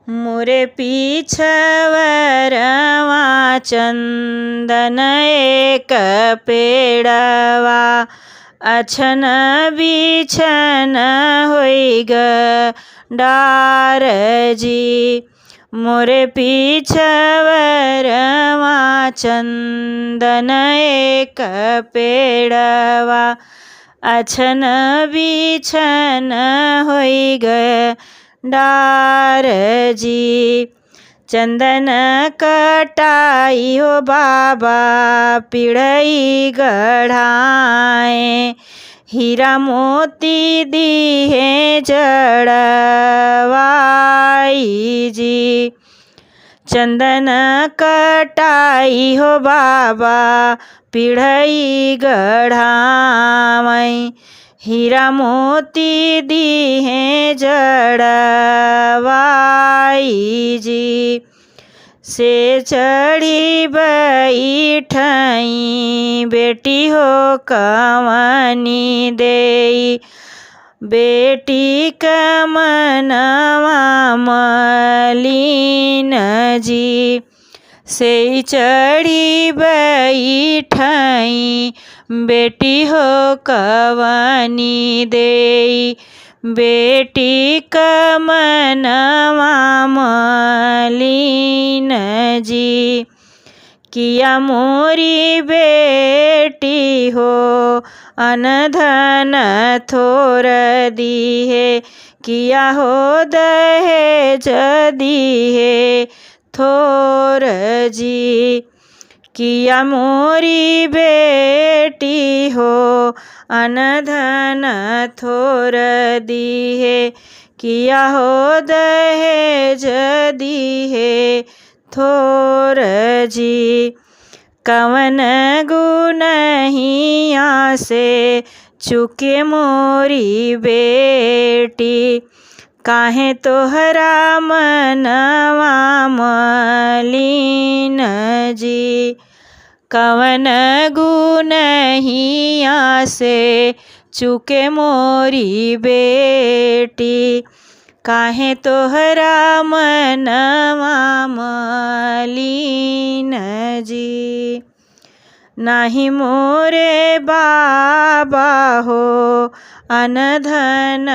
मोरे पीछवरवा चंदन एक पेड़वा अछन बिछन होई ग डार जी। मोरे पीछवरवा चंदन एक पेड़वा अछन बिछन होई ग डार जी। चंदन कटाई हो बाबा पिड़ई गढ़ाए हीरा मोती दिहे जड़वाई जी। चंदन कटाई हो बाबा पिड़ई गढ़ाई हीरा मोती दिहे जड़वाई जी। से चढ़ी बैठई बेटी हो कवनी देई बेटी कमनवा मलिन जी। से चढ़ी बैठई बेटी हो कवनी देई बेटी कमनवा मलिन जी। किया मोरी बेटी हो अनधन थोर दिहे किया हो दहेज दिहे थोर जी। किया मोरी बेटी हो अनधन थोर दिहे किया हो दहेज दिहे थोर जी। कवन गुनहिया से चुके मोरी बेटी काहे तोहरा मनवा मलिन जी। कवन गुनहिया से चुके मोरी बेटी काहे तोहरा मनवा मलिन जी। नाही मोरे बाबा हो अनधन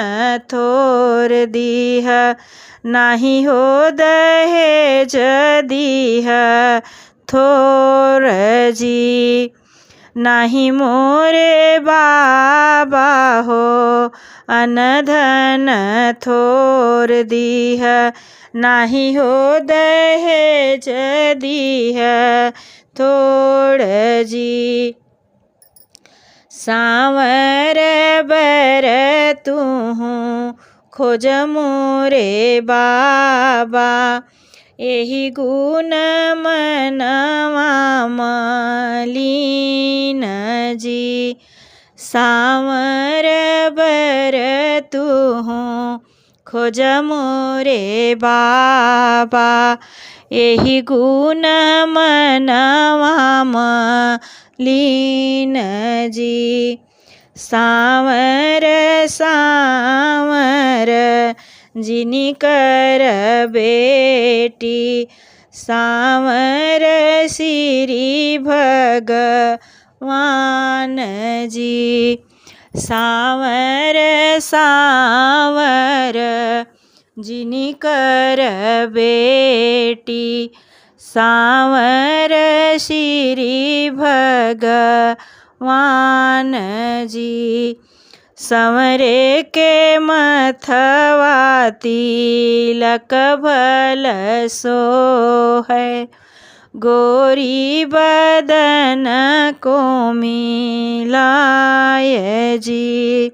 थोर दीह नाही हो दहेज दीह थोर जी। नाही मोरे बाबा हो अनधन थोर दीह नाही हो दहेज दीह थोड़ जी। सांवर बर तूहू खोज मोरे बाबा एही गुण मनवा मलिन जी। सांवर बर तूहू खोज मोरे बाबा एही गुण मनवा मलिन जी। सांवर सांवर जिनिकर बेटी सांवर श्री भगवान जी। सांवर सांवर जिनिकर बेटी सांवर श्री भगवान जी। संवरे के मथवा तिलक भल सोहै गोरी बदन को मिलाय जी।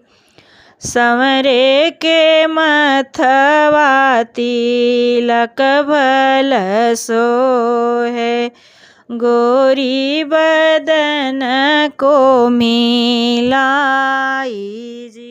संवरे के मथवा तिलक भल सोहै गोरी बदन को मिलाई जी।